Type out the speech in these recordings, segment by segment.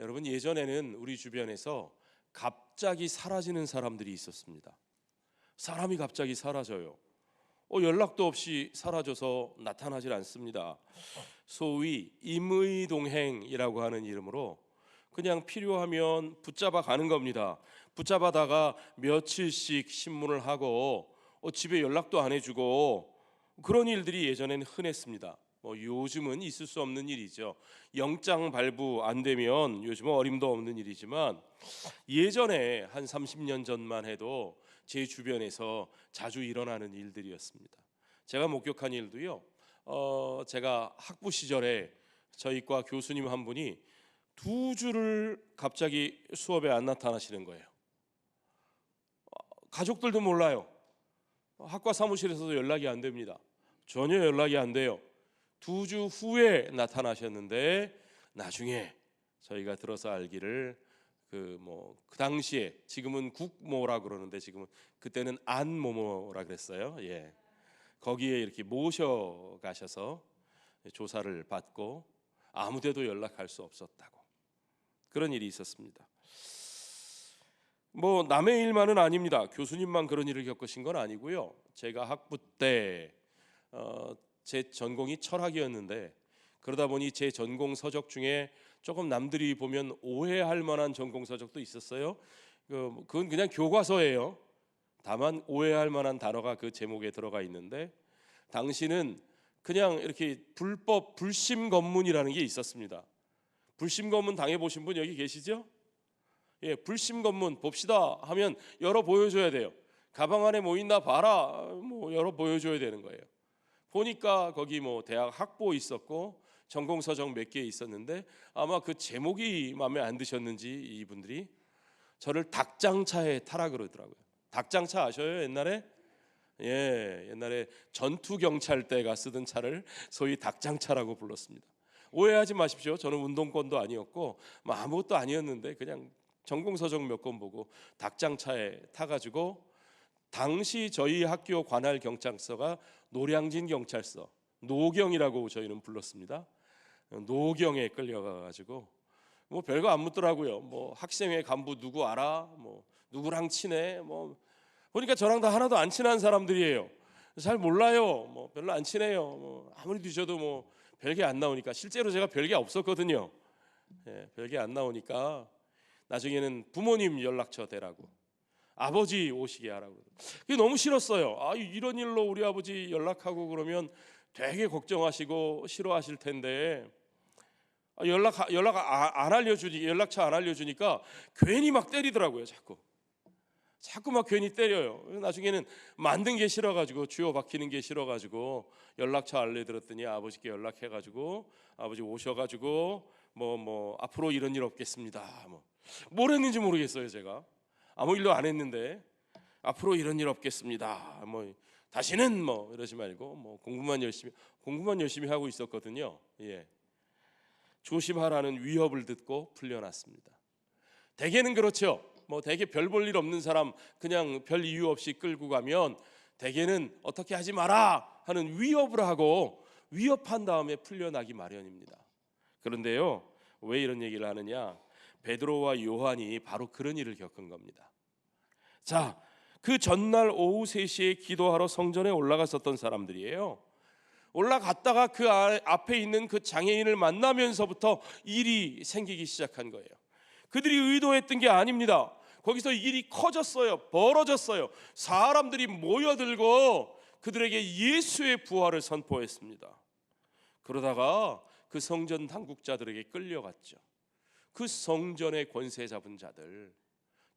여러분, 예전에는 우리 주변에서 갑자기 사라지는 사람들이 있었습니다. 사람이 갑자기 사라져요. 연락도 없이 사라져서 나타나질 않습니다. 소위 임의동행이라고 하는 이름으로 그냥 필요하면 붙잡아 가는 겁니다. 붙잡아다가 며칠씩 신문을 하고 집에 연락도 안 해주고 그런 일들이 예전에는 흔했습니다. 요즘은 있을 수 없는 일이죠. 영장 발부 안 되면 요즘은 어림도 없는 일이지만 예전에 한 30년 전만 해도 제 주변에서 자주 일어나는 일들이었습니다. 제가 목격한 일도요. 제가 학부 시절에 저희 과 교수님 한 분이 2주를 갑자기 수업에 안 나타나시는 거예요. 가족들도 몰라요. 학과 사무실에서도 연락이 안 됩니다. 전혀 연락이 안 돼요. 2주 후에 나타나셨는데 나중에 저희가 들어서 알기를 그 당시에 지금은 국모라 그러는데 그때는 안모모라 그랬어요. 예. 거기에 이렇게 모셔 가셔서 조사를 받고 아무데도 연락할 수 없었다고 그런 일이 있었습니다. 남의 일만은 아닙니다. 교수님만 그런 일을 겪으신 건 아니고요. 제가 학부 때 제 전공이 철학이었는데 그러다 보니 제 전공 서적 중에 조금 남들이 보면 오해할 만한 전공 서적도 있었어요. 그건 그냥 교과서예요. 다만 오해할 만한 단어가 그 제목에 들어가 있는데 당시는 그냥 이렇게 불법 불심 검문이라는 게 있었습니다. 불심 검문 당해보신 분 여기 계시죠? 예, 불심 검문 봅시다 하면 열어 보여줘야 돼요. 가방 안에 뭐 있나 봐라, 열어 보여줘야 되는 거예요. 보니까 거기 대학 학보 있었고 전공 서적 몇 개 있었는데 아마 그 제목이 마음에 안 드셨는지 이분들이 저를 닭장차에 타라 그러더라고요. 닭장차 아셔요? 옛날에? 예, 옛날에 전투 경찰대가 쓰던 차를 소위 닭장차라고 불렀습니다. 오해하지 마십시오. 저는 운동권도 아니었고 아무것도 아니었는데 그냥 전공 서적 몇 권 보고 닭장차에 타가지고 당시 저희 학교 관할 경찰서가 노량진 경찰서 노경이라고 저희는 불렀습니다. 노경에 끌려가가지고 별거 안 묻더라고요. 학생회 간부 누구 알아? 누구랑 친해? 보니까 저랑 다 하나도 안 친한 사람들이에요. 잘 몰라요. 별로 안 친해요. 아무리 뒤져도 별게 안 나오니까 실제로 제가 별게 없었거든요. 예, 별게 안 나오니까 나중에는 부모님 연락처 대라고 아버지 오시게 하라고. 그게 너무 싫었어요. 이런 일로 우리 아버지 연락하고 그러면 되게 걱정하시고 싫어하실 텐데 연락 안 알려주니 연락처 안 알려주니까 괜히 막 때리더라고요. 자꾸 막 괜히 때려요. 나중에는 만든 게 싫어가지고 주워 박히는 게 싫어가지고 연락처 알려드렸더니 아버지께 연락해가지고 아버지 오셔가지고 앞으로 이런 일 없겠습니다. 뭘 했는지 모르겠어요. 제가 아무 일도 안 했는데 앞으로 이런 일 없겠습니다. 다시는 이러지 말고 공부만 열심히 하고 있었거든요. 예. 조심하라는 위협을 듣고 풀려났습니다. 대개는 그렇죠. 대개 별 볼 일 없는 사람 그냥 별 이유 없이 끌고 가면 대개는 어떻게 하지 마라 하는 위협을 하고 위협한 다음에 풀려나기 마련입니다. 그런데요, 왜 이런 얘기를 하느냐? 베드로와 요한이 바로 그런 일을 겪은 겁니다. 자, 그 전날 오후 3시에 기도하러 성전에 올라갔었던 사람들이에요. 올라갔다가 그 앞에 있는 그 장애인을 만나면서부터 일이 생기기 시작한 거예요. 그들이 의도했던 게 아닙니다. 거기서 일이 커졌어요. 벌어졌어요. 사람들이 모여들고 그들에게 예수의 부활을 선포했습니다. 그러다가 그 성전 당국자들에게 끌려갔죠. 그 성전의 권세 잡은 자들,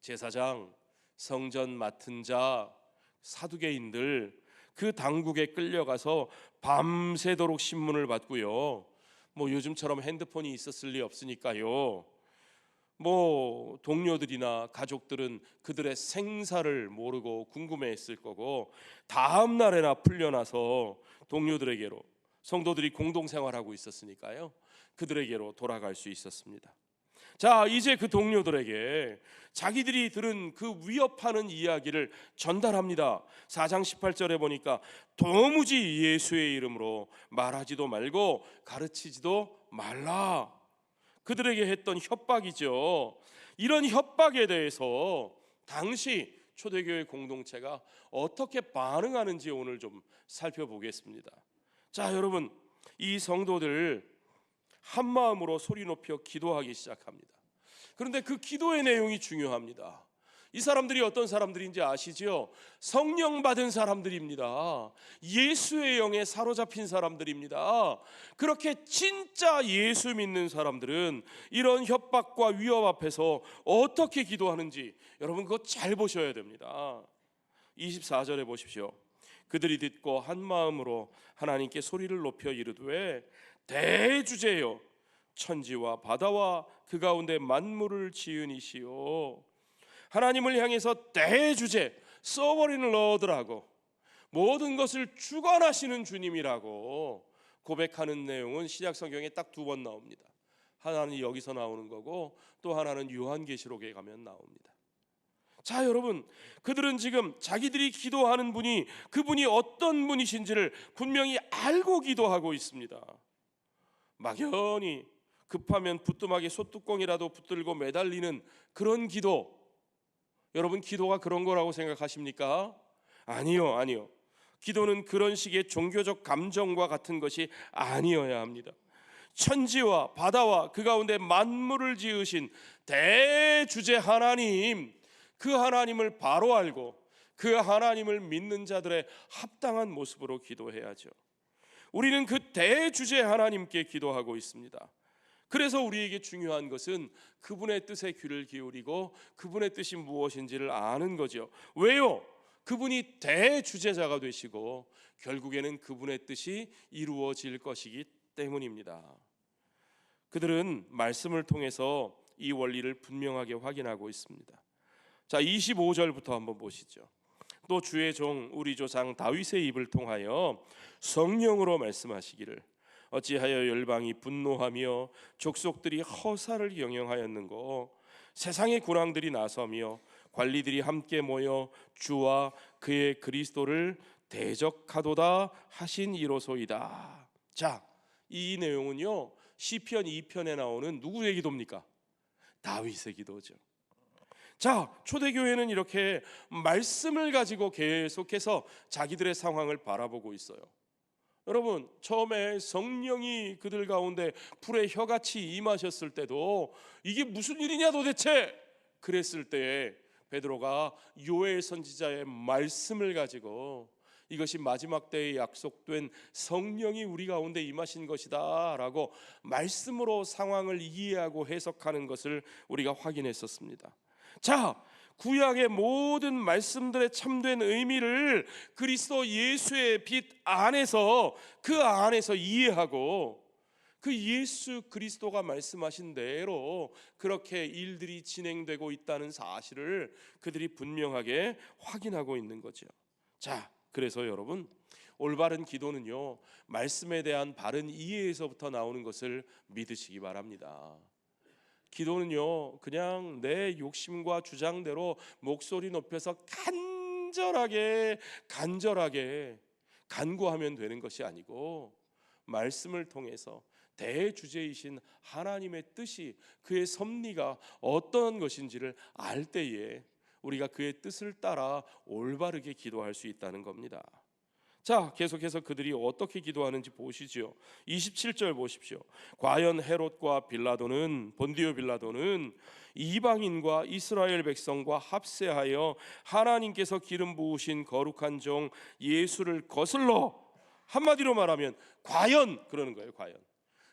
제사장, 성전 맡은 자, 사두개인들 그 당국에 끌려가서 밤새도록 신문을 받고요. 요즘처럼 핸드폰이 있었을 리 없으니까요. 동료들이나 가족들은 그들의 생사를 모르고 궁금해했을 거고 다음 날에나 풀려나서 동료들에게로 성도들이 공동생활하고 있었으니까요. 그들에게로 돌아갈 수 있었습니다. 자, 이제 그 동료들에게 자기들이 들은 그 위협하는 이야기를 전달합니다. 4장 18절에 보니까 도무지 예수의 이름으로 말하지도 말고 가르치지도 말라. 그들에게 했던 협박이죠. 이런 협박에 대해서 당시 초대교회 공동체가 어떻게 반응하는지 오늘 좀 살펴보겠습니다. 자, 여러분, 이 성도들 한 마음으로 소리 높여 기도하기 시작합니다. 그런데 그 기도의 내용이 중요합니다. 이 사람들이 어떤 사람들인지 아시죠? 성령 받은 사람들입니다. 예수의 영에 사로잡힌 사람들입니다. 그렇게 진짜 예수 믿는 사람들은 이런 협박과 위협 앞에서 어떻게 기도하는지 여러분 그거 잘 보셔야 됩니다. 24절에 보십시오. 그들이 듣고 한 마음으로 하나님께 소리를 높여 이르되 대주제여 천지와 바다와 그 가운데 만물을 지은 이시오. 하나님을 향해서 대주제, 서버린을 넣으라고, 모든 것을 주관하시는 주님이라고 고백하는 내용은 신약 성경에 딱 2번 나옵니다. 하나는 여기서 나오는 거고 또 하나는 요한계시록에 가면 나옵니다. 자, 여러분, 그들은 지금 자기들이 기도하는 분이 그분이 어떤 분이신지를 분명히 알고 기도하고 있습니다. 막연히 급하면 부뚜막에 솥뚜껑이라도 붙들고 매달리는 그런 기도, 여러분 기도가 그런 거라고 생각하십니까? 아니요. 기도는 그런 식의 종교적 감정과 같은 것이 아니어야 합니다. 천지와 바다와 그 가운데 만물을 지으신 대주제 하나님, 그 하나님을 바로 알고 그 하나님을 믿는 자들의 합당한 모습으로 기도해야죠. 우리는 그 대주제 하나님께 기도하고 있습니다. 그래서 우리에게 중요한 것은 그분의 뜻에 귀를 기울이고 그분의 뜻이 무엇인지를 아는 거죠. 왜요? 그분이 대주제자가 되시고 결국에는 그분의 뜻이 이루어질 것이기 때문입니다. 그들은 말씀을 통해서 이 원리를 분명하게 확인하고 있습니다. 자, 25절부터 한번 보시죠. 또 주의 종 우리 조상 다윗의 입을 통하여 성령으로 말씀하시기를 어찌하여 열방이 분노하며 족속들이 허사를 경영하였는고 세상의 군왕들이 나서며 관리들이 함께 모여 주와 그의 그리스도를 대적하도다 하신 이로소이다. 자, 이 내용은요 시편 2편에 나오는 누구의 기도입니까? 다윗의 기도죠. 자, 초대교회는 이렇게 말씀을 가지고 계속해서 자기들의 상황을 바라보고 있어요. 여러분, 처음에 성령이 그들 가운데 불의 혀같이 임하셨을 때도 이게 무슨 일이냐 도대체 그랬을 때에 베드로가 요엘 선지자의 말씀을 가지고 이것이 마지막 때에 약속된 성령이 우리 가운데 임하신 것이다 라고 말씀으로 상황을 이해하고 해석하는 것을 우리가 확인했었습니다. 자, 구약의 모든 말씀들의 참된 의미를 그리스도 예수의 빛 안에서 그 안에서 이해하고 그 예수 그리스도가 말씀하신 대로 그렇게 일들이 진행되고 있다는 사실을 그들이 분명하게 확인하고 있는 거죠. 자, 그래서 여러분, 올바른 기도는요 말씀에 대한 바른 이해에서부터 나오는 것을 믿으시기 바랍니다. 기도는요 그냥 내 욕심과 주장대로 목소리 높여서 간절하게 간구하면 되는 것이 아니고 말씀을 통해서 대주제이신 하나님의 뜻이, 그의 섭리가 어떤 것인지를 알 때에 우리가 그의 뜻을 따라 올바르게 기도할 수 있다는 겁니다. 자, 계속해서 그들이 어떻게 기도하는지 보시죠. 27절 보십시오. 과연 헤롯과 본디오 빌라도는 이방인과 이스라엘 백성과 합세하여 하나님께서 기름 부으신 거룩한 종 예수를 거슬러, 한마디로 말하면 과연 그러는 거예요. 과연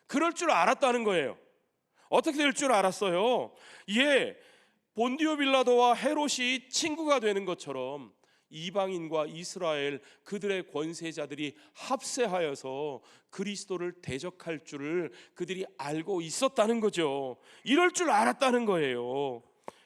그럴 줄 알았다는 거예요. 어떻게 될 줄 알았어요? 본디오 빌라도와 헤롯이 친구가 되는 것처럼 이방인과 이스라엘 그들의 권세자들이 합세하여서 그리스도를 대적할 줄을 그들이 알고 있었다는 거죠. 이럴 줄 알았다는 거예요.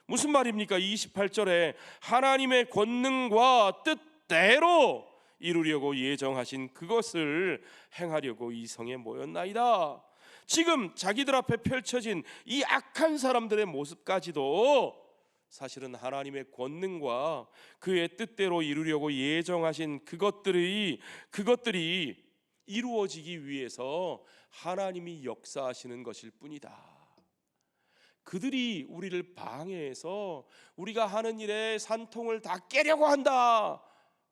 무슨 말입니까? 28절에 하나님의 권능과 뜻대로 이루려고 예정하신 그것을 행하려고 이 성에 모였나이다. 지금 자기들 앞에 펼쳐진 이 악한 사람들의 모습까지도 사실은 하나님의 권능과 그의 뜻대로 이루려고 예정하신 그것들이 이루어지기 위해서 하나님이 역사하시는 것일 뿐이다. 그들이 우리를 방해해서 우리가 하는 일에 산통을 다 깨려고 한다,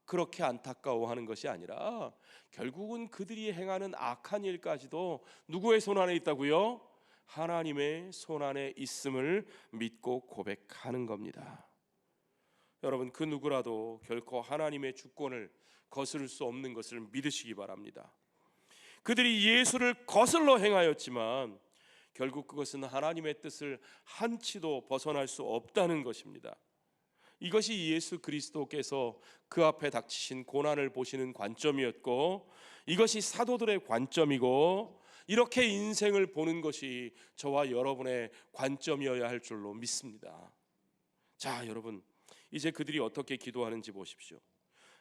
그렇게 안타까워하는 것이 아니라 결국은 그들이 행하는 악한 일까지도 누구의 손 안에 있다고요? 하나님의 손 안에 있음을 믿고 고백하는 겁니다. 여러분, 그 누구라도 결코 하나님의 주권을 거스를 수 없는 것을 믿으시기 바랍니다. 그들이 예수를 거슬러 행하였지만 결국 그것은 하나님의 뜻을 한치도 벗어날 수 없다는 것입니다. 이것이 예수 그리스도께서 그 앞에 닥치신 고난을 보시는 관점이었고, 이것이 사도들의 관점이고, 이렇게 인생을 보는 것이 저와 여러분의 관점이어야 할 줄로 믿습니다. 자, 여러분, 이제 그들이 어떻게 기도하는지 보십시오.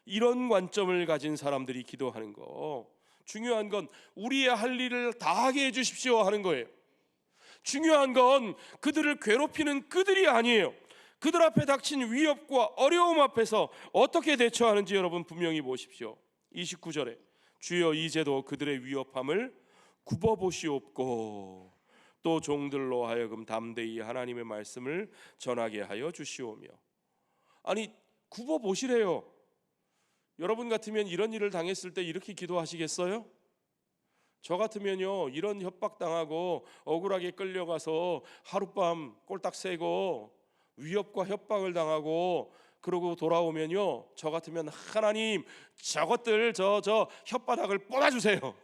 이런 관점을 가진 사람들이 기도하는 거, 중요한 건 우리의 할 일을 다하게 해주십시오 하는 거예요. 중요한 건 그들을 괴롭히는 그들이 아니에요. 그들 앞에 닥친 위협과 어려움 앞에서 어떻게 대처하는지 여러분 분명히 보십시오. 29절에 주여 이제도 그들의 위협함을 굽어보시옵고 또 종들로 하여금 담대히 하나님의 말씀을 전하게 하여 주시오며. 아니, 굽어보시래요. 여러분 같으면 이런 일을 당했을 때 이렇게 기도하시겠어요? 저 같으면요, 이런 협박당하고 억울하게 끌려가서 하룻밤 꼴딱 새고 위협과 협박을 당하고 그러고 돌아오면요, 저 같으면 하나님 저것들 저 혓바닥을 뽑아주세요.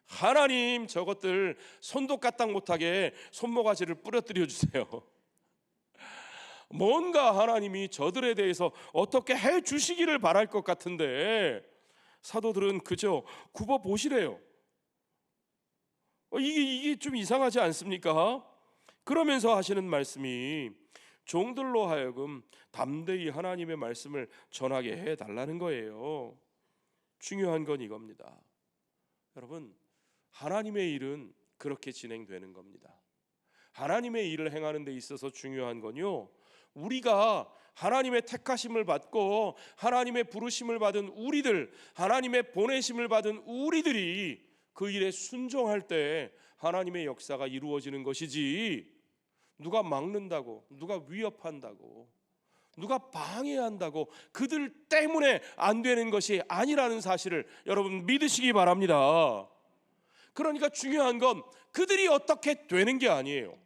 하나님 저것들 손도 까딱 못하게 손모가지를 부러뜨려 주세요. 뭔가 하나님이 저들에 대해서 어떻게 해 주시기를 바랄 것 같은데 사도들은 그저 굽어 보시래요. 이게 좀 이상하지 않습니까? 그러면서 하시는 말씀이 종들로 하여금 담대히 하나님의 말씀을 전하게 해달라는 거예요. 중요한 건 이겁니다. 여러분, 하나님의 일은 그렇게 진행되는 겁니다. 하나님의 일을 행하는 데 있어서 중요한 건요, 우리가 하나님의 택하심을 받고 하나님의 부르심을 받은 우리들, 하나님의 보내심을 받은 우리들이 그 일에 순종할 때 하나님의 역사가 이루어지는 것이지, 누가 막는다고, 누가 위협한다고, 누가 방해한다고 그들 때문에 안 되는 것이 아니라는 사실을 여러분 믿으시기 바랍니다. 그러니까 중요한 건 그들이 어떻게 되는 게 아니에요.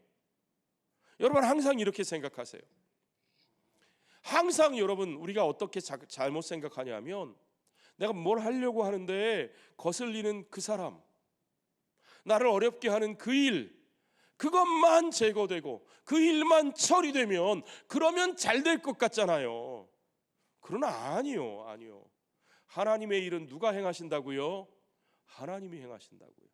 여러분 항상 이렇게 생각하세요. 항상 여러분 우리가 어떻게 잘못 생각하냐면, 내가 뭘 하려고 하는데 거슬리는 그 사람, 나를 어렵게 하는 그 일, 그것만 제거되고 그 일만 처리되면 그러면 잘 될 것 같잖아요. 그러나 아니요. 하나님의 일은 누가 행하신다고요? 하나님이 행하신다고요.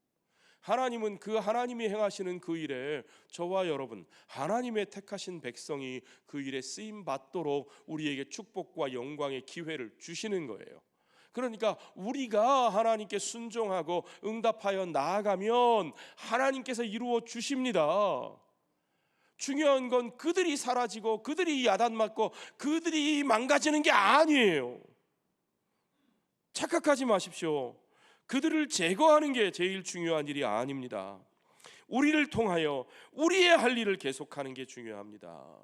하나님은 그 하나님이 행하시는 그 일에 저와 여러분, 하나님의 택하신 백성이 그 일에 쓰임 받도록 우리에게 축복과 영광의 기회를 주시는 거예요. 그러니까 우리가 하나님께 순종하고 응답하여 나아가면 하나님께서 이루어 주십니다. 중요한 건 그들이 사라지고 그들이 야단맞고 그들이 망가지는 게 아니에요. 착각하지 마십시오. 그들을 제거하는 게 제일 중요한 일이 아닙니다. 우리를 통하여 우리의 할 일을 계속하는 게 중요합니다.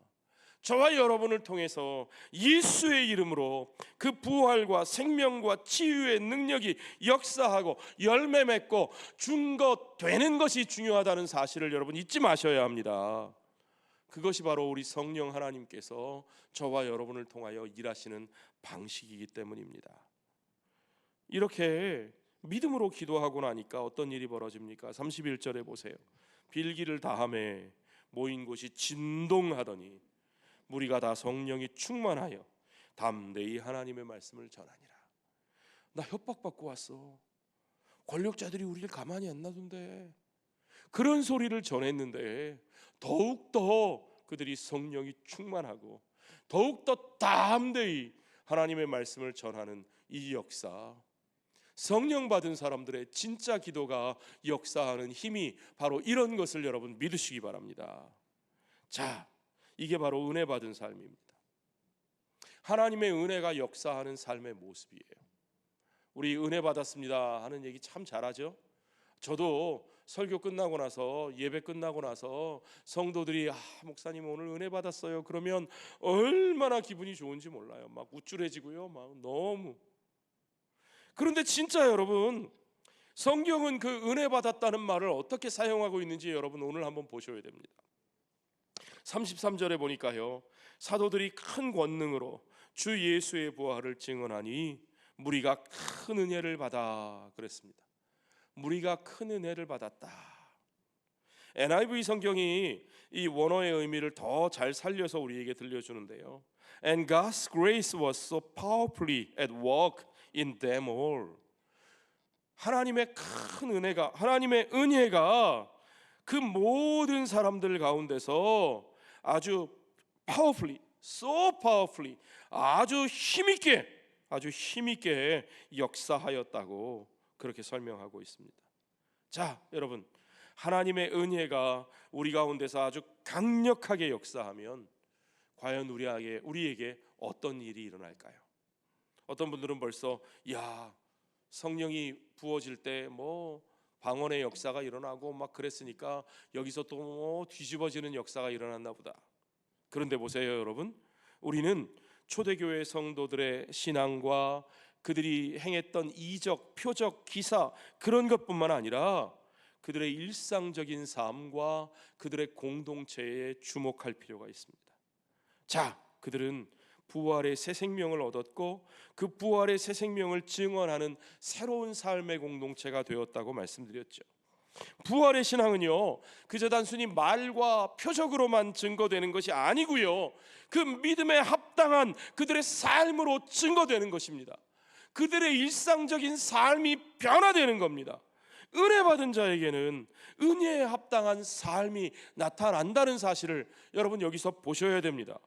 저와 여러분을 통해서 예수의 이름으로 그 부활과 생명과 치유의 능력이 역사하고 열매 맺고 준것 되는 것이 중요하다는 사실을 여러분 잊지 마셔야 합니다. 그것이 바로 우리 성령 하나님께서 저와 여러분을 통하여 일하시는 방식이기 때문입니다. 이렇게 믿음으로 기도하고 나니까 어떤 일이 벌어집니까? 31절에 보세요. 빌기를 다하매 모인 곳이 진동하더니 무리가 다 성령이 충만하여 담대히 하나님의 말씀을 전하니라. 나 협박받고 왔어. 권력자들이 우리를 가만히 안 놔둔대. 그런 소리를 전했는데 더욱더 그들이 성령이 충만하고 더욱더 담대히 하나님의 말씀을 전하는 이 역사, 성령 받은 사람들의 진짜 기도가 역사하는 힘이 바로 이런 것을 여러분 믿으시기 바랍니다. 자, 이게 바로 은혜 받은 삶입니다. 하나님의 은혜가 역사하는 삶의 모습이에요. 우리 은혜 받았습니다 하는 얘기 참 잘하죠. 저도 설교 끝나고 나서, 예배 끝나고 나서 성도들이 목사님 오늘 은혜 받았어요 그러면 얼마나 기분이 좋은지 몰라요. 막 우쭐해지고요, 막 너무. 그런데 진짜 여러분, 성경은 그 은혜 받았다는 말을 어떻게 사용하고 있는지 여러분 오늘 한번 보셔야 됩니다. 33절에 보니까요, 사도들이 큰 권능으로 주 예수의 부활을 증언하니 무리가 큰 은혜를 받아 그랬습니다. 무리가 큰 은혜를 받았다. NIV 성경이 이 원어의 의미를 더 잘 살려서 우리에게 들려주는데요. And God's grace was so powerfully at work in them all. 하나님의 큰 은혜가, 하나님의 은혜가 그 모든 사람들 가운데서 아주 powerfully, so powerfully, 아주 힘있게 역사하였다고 그렇게 설명하고 있습니다. 자, 여러분, 하나님의 은혜가 우리 가운데서 아주 강력하게 역사하면 과연 우리에게 어떤 일이 일어날까요? 어떤 분들은 벌써 성령이 부어질 때 방언의 역사가 일어나고 막 그랬으니까 여기서 또 뒤집어지는 역사가 일어났나 보다. 그런데 보세요, 여러분, 우리는 초대교회 성도들의 신앙과 그들이 행했던 이적, 표적, 기사 그런 것뿐만 아니라 그들의 일상적인 삶과 그들의 공동체에 주목할 필요가 있습니다. 자, 그들은 부활의 새 생명을 얻었고 그 부활의 새 생명을 증언하는 새로운 삶의 공동체가 되었다고 말씀드렸죠. 부활의 신앙은요, 그저 단순히 말과 표적으로만 증거되는 것이 아니고요, 그 믿음에 합당한 그들의 삶으로 증거되는 것입니다. 그들의 일상적인 삶이 변화되는 겁니다. 은혜 받은 자에게는 은혜에 합당한 삶이 나타난다는 사실을 여러분 여기서 보셔야 됩니다.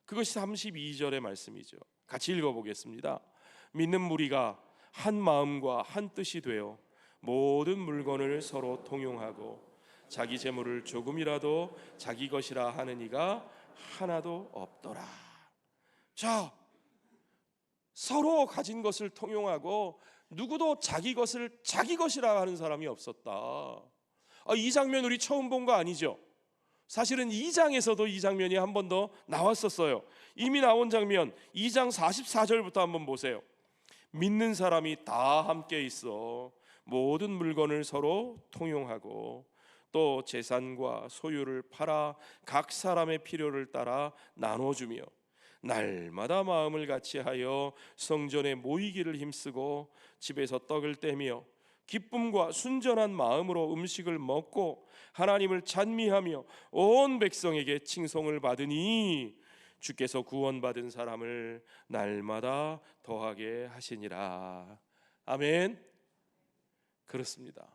그것이 32절의 말씀이죠. 같이 읽어보겠습니다. 믿는 무리가 한 마음과 한 뜻이 되어 모든 물건을 서로 통용하고 자기 재물을 조금이라도 자기 것이라 하는 이가 하나도 없더라. 자, 서로 가진 것을 통용하고 누구도 자기 것을 자기 것이라 하는 사람이 없었다. 이 장면 우리 처음 본 거 아니죠? 사실은 2장에서도 이 장면이 한 번 더 나왔었어요. 이미 나온 장면 2장 44절부터 한번 보세요. 믿는 사람이 다 함께 있어 모든 물건을 서로 통용하고 또 재산과 소유를 팔아 각 사람의 필요를 따라 나눠주며 날마다 마음을 같이하여 성전에 모이기를 힘쓰고 집에서 떡을 떼며 기쁨과 순전한 마음으로 음식을 먹고 하나님을 찬미하며 온 백성에게 칭송을 받으니 주께서 구원받은 사람을 날마다 더하게 하시니라. 아멘. 그렇습니다.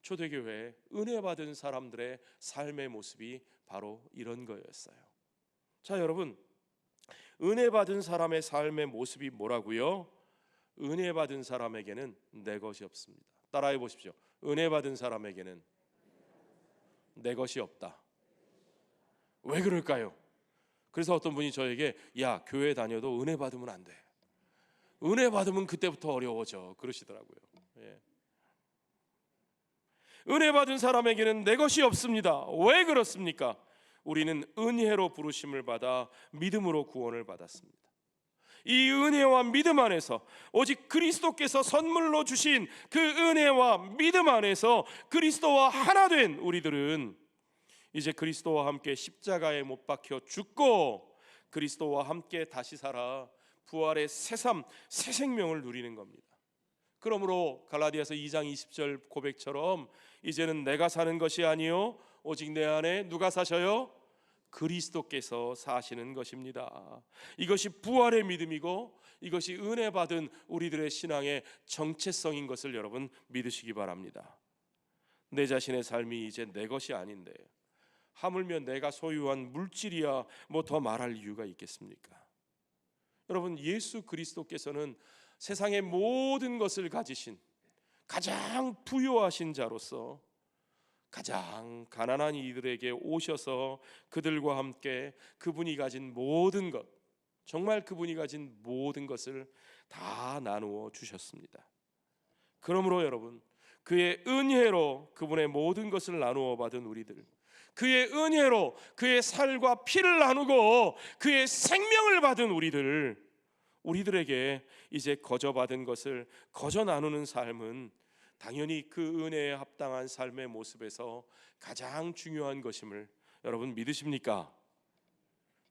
초대교회 은혜 받은 사람들의 삶의 모습이 바로 이런 거였어요. 자, 여러분, 은혜 받은 사람의 삶의 모습이 뭐라고요? 은혜 받은 사람에게는 내 것이 없습니다. 따라해 보십시오. 은혜 받은 사람에게는 내 것이 없다. 왜 그럴까요? 그래서 어떤 분이 저에게 교회 다녀도 은혜 받으면 안 돼. 은혜 받으면 그때부터 어려워져 그러시더라고요. 은혜 받은 사람에게는 내 것이 없습니다. 왜 그렇습니까? 우리는 은혜로 부르심을 받아 믿음으로 구원을 받았습니다. 이 은혜와 믿음 안에서 오직 그리스도께서 선물로 주신 그 은혜와 믿음 안에서 그리스도와 하나 된 우리들은 이제 그리스도와 함께 십자가에 못 박혀 죽고 그리스도와 함께 다시 살아 부활의 새삼, 새 생명을 누리는 겁니다. 그러므로 갈라디아서 2장 20절 고백처럼 이제는 내가 사는 것이 아니요 오직 내 안에 누가 사셔요? 그리스도께서 사시는 것입니다. 이것이 부활의 믿음이고 이것이 은혜 받은 우리들의 신앙의 정체성인 것을 여러분 믿으시기 바랍니다. 내 자신의 삶이 이제 내 것이 아닌데 하물며 내가 소유한 물질이야 뭐 더 말할 이유가 있겠습니까? 여러분, 예수 그리스도께서는 세상의 모든 것을 가지신 가장 부유하신 자로서 가장 가난한 이들에게 오셔서 그들과 함께 그분이 가진 모든 것, 정말 그분이 가진 모든 것을 다 나누어 주셨습니다. 그러므로 여러분, 그의 은혜로 그분의 모든 것을 나누어 받은 우리들, 그의 은혜로 그의 살과 피를 나누고 그의 생명을 받은 우리들에게 이제 거저 받은 것을 거저 나누는 삶은 당연히 그 은혜에 합당한 삶의 모습에서 가장 중요한 것임을 여러분 믿으십니까?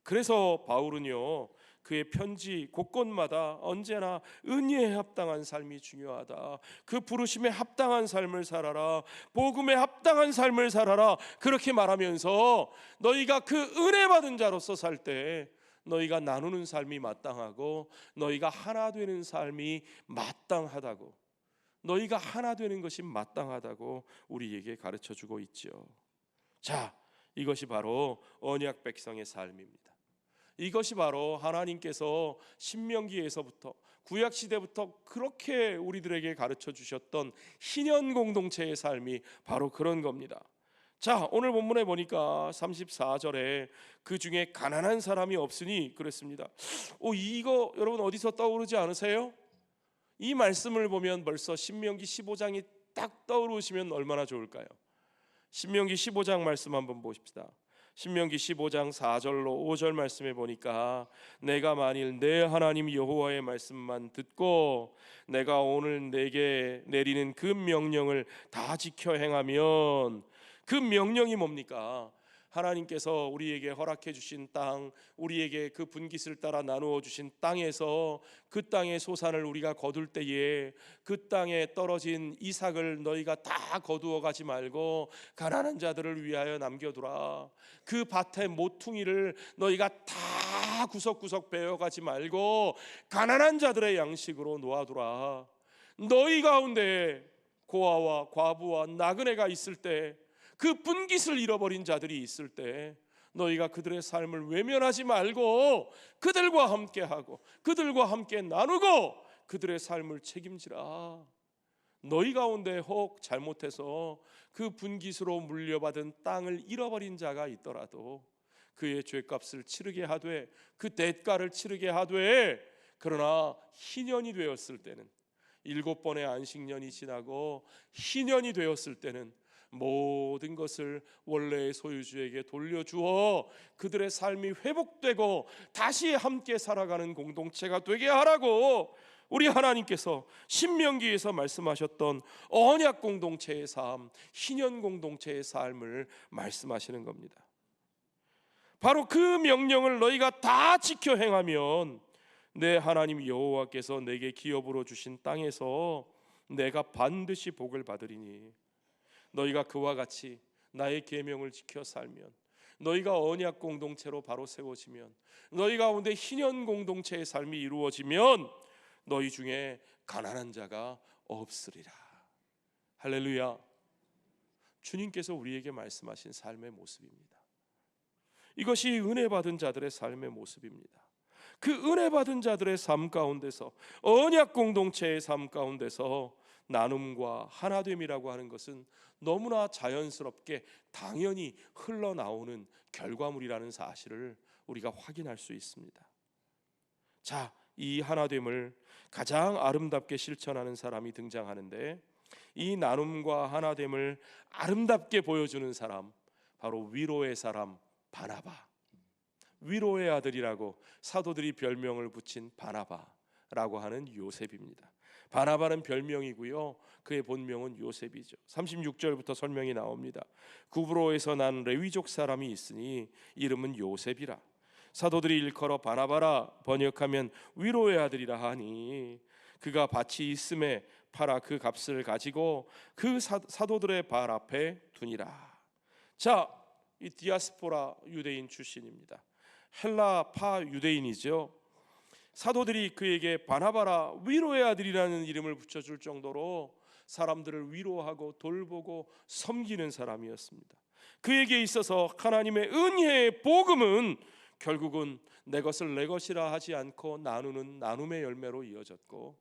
그래서 바울은요, 그의 편지 곳곳마다 언제나 은혜에 합당한 삶이 중요하다, 그 부르심에 합당한 삶을 살아라, 복음에 합당한 삶을 살아라, 그렇게 말하면서 너희가 그 은혜 받은 자로서 살 때 너희가 나누는 삶이 마땅하고 너희가 하나 되는 삶이 마땅하다고, 너희가 하나 되는 것이 마땅하다고 우리에게 가르쳐주고 있죠. 자, 이것이 바로 언약 백성의 삶입니다. 이것이 바로 하나님께서 신명기에서부터 구약 시대부터 그렇게 우리들에게 가르쳐 주셨던 희년 공동체의 삶이 바로 그런 겁니다. 자, 오늘 본문에 보니까 34절에 그 중에 가난한 사람이 없으니 그랬습니다. 이거 여러분 어디서 떠오르지 않으세요? 이 말씀을 보면 벌써 신명기 15장이 딱 떠오르시면 얼마나 좋을까요? 신명기 15장 말씀 한번 보십시다. 신명기 15장 4절로 5절 말씀에 보니까 내가 만일 내 하나님 여호와의 말씀만 듣고 내가 오늘 내게 내리는 그 명령을 다 지켜 행하면, 그 명령이 뭡니까? 하나님께서 우리에게 허락해 주신 땅, 우리에게 그 분깃을 따라 나누어 주신 땅에서 그 땅의 소산을 우리가 거둘 때에 그 땅에 떨어진 이삭을 너희가 다 거두어 가지 말고 가난한 자들을 위하여 남겨두라. 그 밭의 모퉁이를 너희가 다 구석구석 베어가지 말고 가난한 자들의 양식으로 놓아두라. 너희 가운데 고아와 과부와 나그네가 있을 때, 그 분깃을 잃어버린 자들이 있을 때 너희가 그들의 삶을 외면하지 말고 그들과 함께하고 그들과 함께 나누고 그들의 삶을 책임지라. 너희 가운데 혹 잘못해서 그 분깃으로 물려받은 땅을 잃어버린 자가 있더라도 그의 죄값을 치르게 하되 그 대가를 치르게 하되, 그러나 희년이 되었을 때는, 7번의 안식년이 지나고 희년이 되었을 때는 모든 것을 원래의 소유주에게 돌려주어 그들의 삶이 회복되고 다시 함께 살아가는 공동체가 되게 하라고 우리 하나님께서 신명기에서 말씀하셨던 언약 공동체의 삶, 희년 공동체의 삶을 말씀하시는 겁니다. 바로 그 명령을 너희가 다 지켜 행하면 내 하나님 여호와께서 내게 기업으로 주신 땅에서 내가 반드시 복을 받으리니, 너희가 그와 같이 나의 계명을 지켜 살면, 너희가 언약 공동체로 바로 세워지면, 너희 가운데 희년 공동체의 삶이 이루어지면 너희 중에 가난한 자가 없으리라. 할렐루야. 주님께서 우리에게 말씀하신 삶의 모습입니다. 이것이 은혜 받은 자들의 삶의 모습입니다. 그 은혜 받은 자들의 삶 가운데서, 언약 공동체의 삶 가운데서 나눔과 하나됨이라고 하는 것은 너무나 자연스럽게 당연히 흘러나오는 결과물이라는 사실을 우리가 확인할 수 있습니다. 자, 이 하나됨을 가장 아름답게 실천하는 사람이 등장하는데, 이 나눔과 하나됨을 아름답게 보여주는 사람, 바로 위로의 사람 바나바, 위로의 아들이라고 사도들이 별명을 붙인 바나바라고 하는 요셉입니다. 바나바는 별명이고요, 그의 본명은 요셉이죠. 36절부터 설명이 나옵니다. 구브로에서 난 레위족 사람이 있으니 이름은 요셉이라. 사도들이 일컬어 바나바라 번역하면 위로의 아들이라 하니, 그가 밭이 있음에 팔아 그 값을 가지고 그 사도들의 발 앞에 두니라. 자, 이 디아스포라 유대인 출신입니다. 헬라파 유대인이죠. 사도들이 그에게 바나바라 위로의 아들이라는 이름을 붙여줄 정도로 사람들을 위로하고 돌보고 섬기는 사람이었습니다. 그에게 있어서 하나님의 은혜의 복음은 결국은 내 것을 내 것이라 하지 않고 나누는 나눔의 열매로 이어졌고,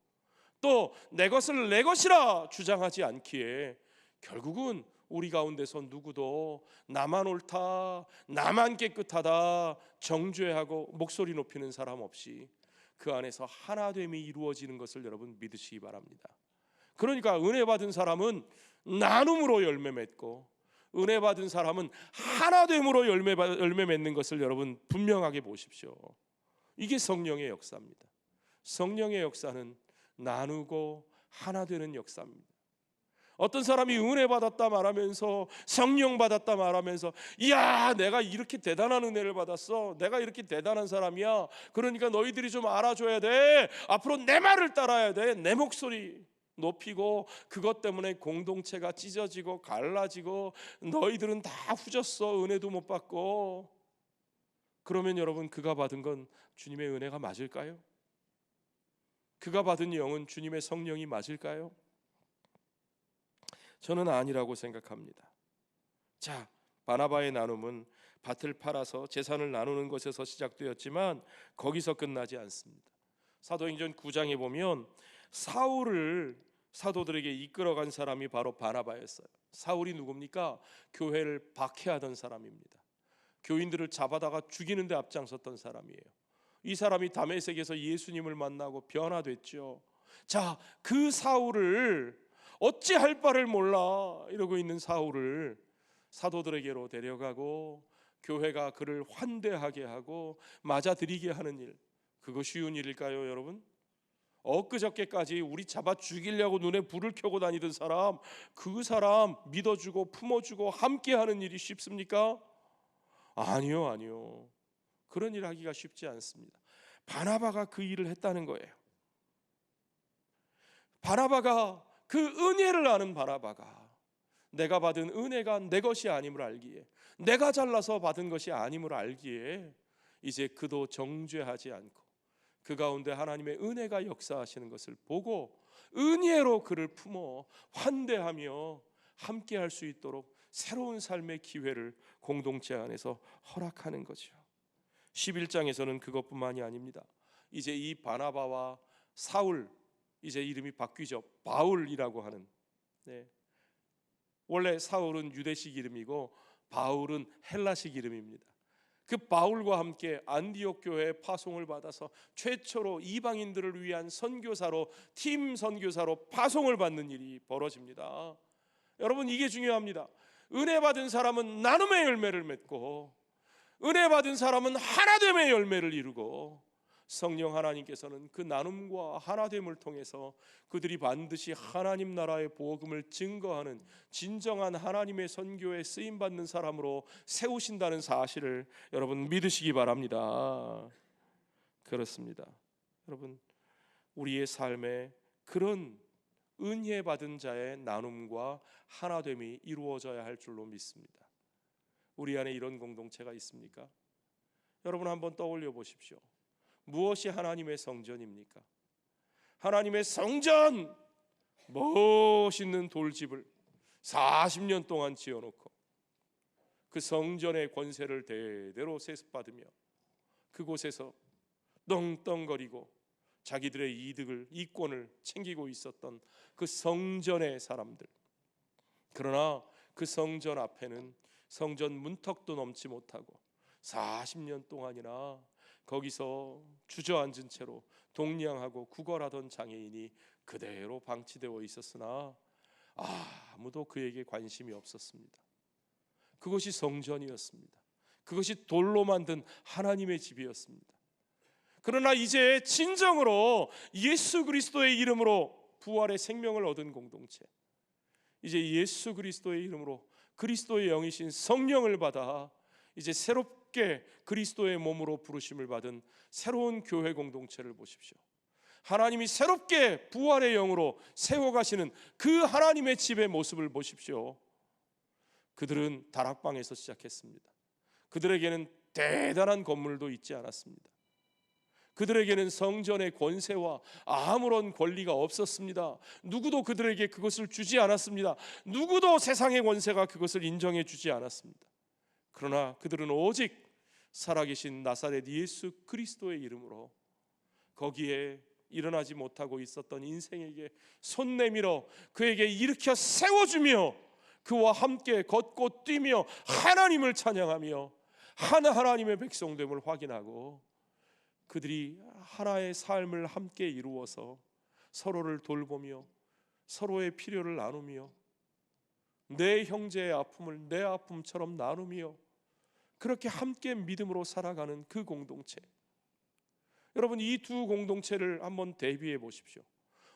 또 내 것을 내 것이라 주장하지 않기에 결국은 우리 가운데서 누구도 나만 옳다, 나만 깨끗하다 정죄하고 목소리 높이는 사람 없이 그 안에서 하나됨이 이루어지는 것을 여러분 믿으시기 바랍니다. 그러니까 은혜 받은 사람은 나눔으로 열매 맺고, 은혜 받은 사람은 하나됨으로 열매 맺는 것을 여러분 분명하게 보십시오. 이게 성령의 역사입니다. 성령의 역사는 나누고 하나 되는 역사입니다. 어떤 사람이 은혜 받았다 말하면서, 성령 받았다 말하면서, 이야 내가 이렇게 대단한 은혜를 받았어, 내가 이렇게 대단한 사람이야, 그러니까 너희들이 좀 알아줘야 돼, 앞으로 내 말을 따라야 돼, 내 목소리 높이고, 그것 때문에 공동체가 찢어지고 갈라지고 너희들은 다 후졌어, 은혜도 못 받고. 그러면 여러분, 그가 받은 건 주님의 은혜가 맞을까요? 그가 받은 영은 주님의 성령이 맞을까요? 저는 아니라고 생각합니다. 자, 바나바의 나눔은 밭을 팔아서 재산을 나누는 것에서 시작되었지만 거기서 끝나지 않습니다. 사도행전 9장에 보면 사울을 사도들에게 이끌어간 사람이 바로 바나바였어요. 사울이 누굽니까? 교회를 박해하던 사람입니다. 교인들을 잡아다가 죽이는 데 앞장섰던 사람이에요. 이 사람이 다메섹에서 예수님을 만나고 변화됐죠. 자, 그 사울을, 어찌할 바를 몰라 이러고 있는 사울을 사도들에게로 데려가고 교회가 그를 환대하게 하고 맞아들이게 하는 일, 그거 쉬운 일일까요 여러분? 엊그저께까지 우리 잡아 죽이려고 눈에 불을 켜고 다니던 사람, 그 사람 믿어주고 품어주고 함께하는 일이 쉽습니까? 아니요, 아니요. 그런 일 하기가 쉽지 않습니다. 바나바가 그 일을 했다는 거예요. 바나바가, 그 은혜를 아는 바나바가, 내가 받은 은혜가 내 것이 아님을 알기에, 내가 잘나서 받은 것이 아님을 알기에 이제 그도 정죄하지 않고 그 가운데 하나님의 은혜가 역사하시는 것을 보고 은혜로 그를 품어 환대하며 함께할 수 있도록 새로운 삶의 기회를 공동체 안에서 허락하는 거죠. 11장에서는 그것뿐만이 아닙니다. 이제 이 바나바와 사울, 이제 이름이 바뀌죠. 바울이라고 하는, 원래 사울은 유대식 이름이고 바울은 헬라식 이름입니다. 그 바울과 함께 안디옥 교회에 파송을 받아서 최초로 이방인들을 위한 선교사로, 팀 선교사로 파송을 받는 일이 벌어집니다. 여러분, 이게 중요합니다. 은혜 받은 사람은 나눔의 열매를 맺고, 은혜 받은 사람은 하나됨의 열매를 이루고, 성령 하나님께서는 그 나눔과 하나됨을 통해서 그들이 반드시 하나님 나라의 복음을 증거하는 진정한 하나님의 선교에 쓰임받는 사람으로 세우신다는 사실을 여러분 믿으시기 바랍니다. 그렇습니다. 여러분, 우리의 삶에 그런 은혜 받은 자의 나눔과 하나됨이 이루어져야 할 줄로 믿습니다. 우리 안에 이런 공동체가 있습니까? 여러분 한번 떠올려 보십시오. 무엇이 하나님의 성전입니까? 하나님의 성전, 멋있는 돌집을 40년 동안 지어놓고 그 성전의 권세를 대대로 세습받으며 그곳에서 떵떵거리고 자기들의 이득을, 이권을 챙기고 있었던 그 성전의 사람들. 그러나 그 성전 앞에는 성전 문턱도 넘지 못하고 40년 동안이나 거기서 주저앉은 채로 동냥하고 구걸하던 장애인이 그대로 방치되어 있었으나 아무도 그에게 관심이 없었습니다. 그것이 성전이었습니다. 그것이 돌로 만든 하나님의 집이었습니다. 그러나 이제 진정으로 예수 그리스도의 이름으로 부활의 생명을 얻은 공동체, 이제 예수 그리스도의 이름으로 그리스도의 영이신 성령을 받아 이제 새롭게 그리스도의 몸으로 부르심을 받은 새로운 교회 공동체를 보십시오. 하나님이 새롭게 부활의 영으로 세워가시는 그 하나님의 집의 모습을 보십시오. 그들은 다락방에서 시작했습니다. 그들에게는 대단한 건물도 있지 않았습니다. 그들에게는 성전의 권세와 아무런 권리가 없었습니다. 누구도 그들에게 그것을 주지 않았습니다. 누구도 세상의 권세가 그것을 인정해 주지 않았습니다. 그러나 그들은 오직 살아계신 나사렛 예수 그리스도의 이름으로 거기에 일어나지 못하고 있었던 인생에게 손 내밀어 그에게 일으켜 세워주며 그와 함께 걷고 뛰며 하나님을 찬양하며 하나님의 백성됨을 확인하고 그들이 하나의 삶을 함께 이루어서 서로를 돌보며 서로의 필요를 나누며 내 형제의 아픔을 내 아픔처럼 나누며 그렇게 함께 믿음으로 살아가는 그 공동체, 여러분 이 두 공동체를 한번 대비해 보십시오.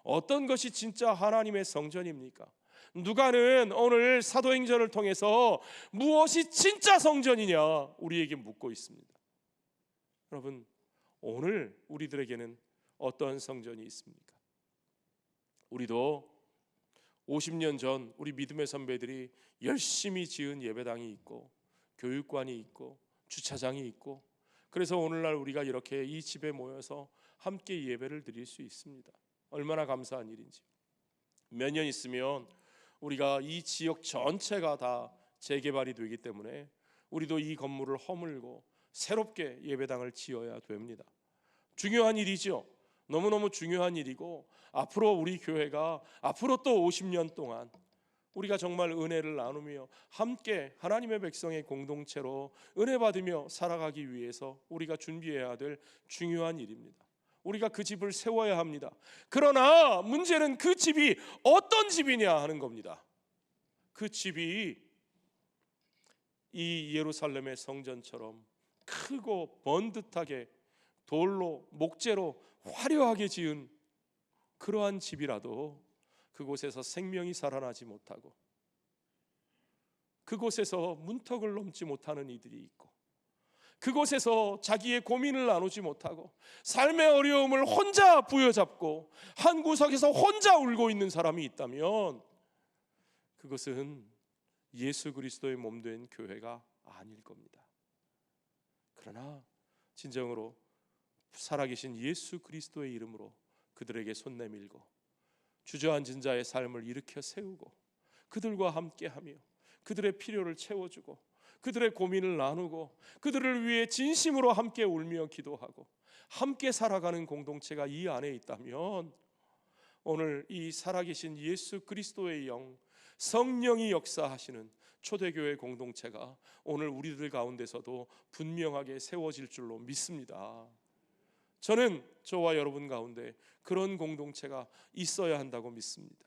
어떤 것이 진짜 하나님의 성전입니까? 누가는 오늘 사도행전을 통해서 무엇이 진짜 성전이냐 우리에게 묻고 있습니다. 여러분 오늘 우리들에게는 어떤 성전이 있습니까? 우리도 50년 전 우리 믿음의 선배들이 열심히 지은 예배당이 있고 교육관이 있고 주차장이 있고, 그래서 오늘날 우리가 이렇게 이 집에 모여서 함께 예배를 드릴 수 있습니다. 얼마나 감사한 일인지. 몇 년 있으면 우리가 이 지역 전체가 다 재개발이 되기 때문에 우리도 이 건물을 허물고 새롭게 예배당을 지어야 됩니다. 중요한 일이죠. 너무너무 중요한 일이고, 앞으로 우리 교회가 앞으로 또 50년 동안 우리가 정말 은혜를 나누며 함께 하나님의 백성의 공동체로 은혜 받으며 살아가기 위해서 우리가 준비해야 될 중요한 일입니다. 우리가 그 집을 세워야 합니다. 그러나 문제는 그 집이 어떤 집이냐 하는 겁니다. 그 집이 이 예루살렘의 성전처럼 크고 번듯하게 돌로 목재로 화려하게 지은 그러한 집이라도 그곳에서 생명이 살아나지 못하고 그곳에서 문턱을 넘지 못하는 이들이 있고, 그곳에서 자기의 고민을 나누지 못하고 삶의 어려움을 혼자 부여잡고 한 구석에서 혼자 울고 있는 사람이 있다면 그것은 예수 그리스도의 몸된 교회가 아닐 겁니다. 그러나 진정으로 살아계신 예수 그리스도의 이름으로 그들에게 손 내밀고 주저앉은 자의 삶을 일으켜 세우고 그들과 함께하며 그들의 필요를 채워주고 그들의 고민을 나누고 그들을 위해 진심으로 함께 울며 기도하고 함께 살아가는 공동체가 이 안에 있다면, 오늘 이 살아계신 예수 그리스도의 영, 성령이 역사하시는 초대교회 공동체가 오늘 우리들 가운데서도 분명하게 세워질 줄로 믿습니다. 저는 저와 여러분 가운데 그런 공동체가 있어야 한다고 믿습니다.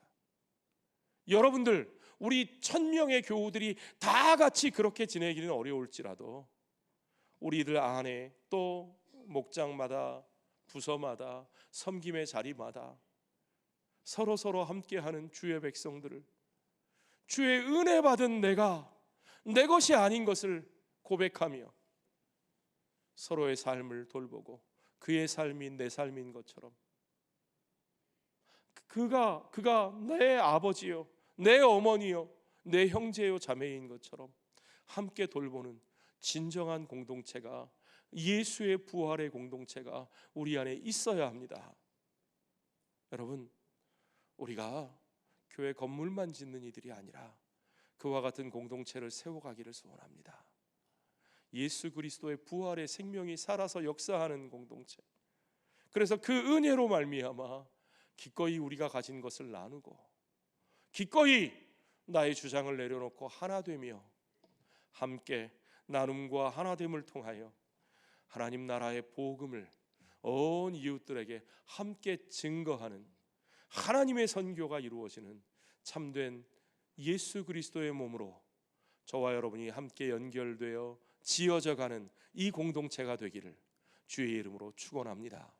여러분들, 우리 1000명의 교우들이 다 같이 그렇게 지내기는 어려울지라도 우리들 안에 또 목장마다 부서마다 섬김의 자리마다 서로 함께하는 주의 백성들을 주의 은혜 받은 내가 내 것이 아닌 것을 고백하며 서로의 삶을 돌보고 그의 삶이 내 삶인 것처럼, 그가 내 아버지요 내 어머니요 내 형제요 자매인 것처럼 함께 돌보는 진정한 공동체가, 예수의 부활의 공동체가 우리 안에 있어야 합니다. 여러분, 우리가 교회 건물만 짓는 이들이 아니라 그와 같은 공동체를 세워가기를 소원합니다. 예수 그리스도의 부활의 생명이 살아서 역사하는 공동체, 그래서 그 은혜로 말미암아 기꺼이 우리가 가진 것을 나누고 기꺼이 나의 주장을 내려놓고 하나 되며 함께 나눔과 하나됨을 통하여 하나님 나라의 복음을 온 이웃들에게 함께 증거하는 하나님의 선교가 이루어지는 참된 예수 그리스도의 몸으로 저와 여러분이 함께 연결되어 지어져 가는 이 공동체가 되기를 주의 이름으로 축원합니다.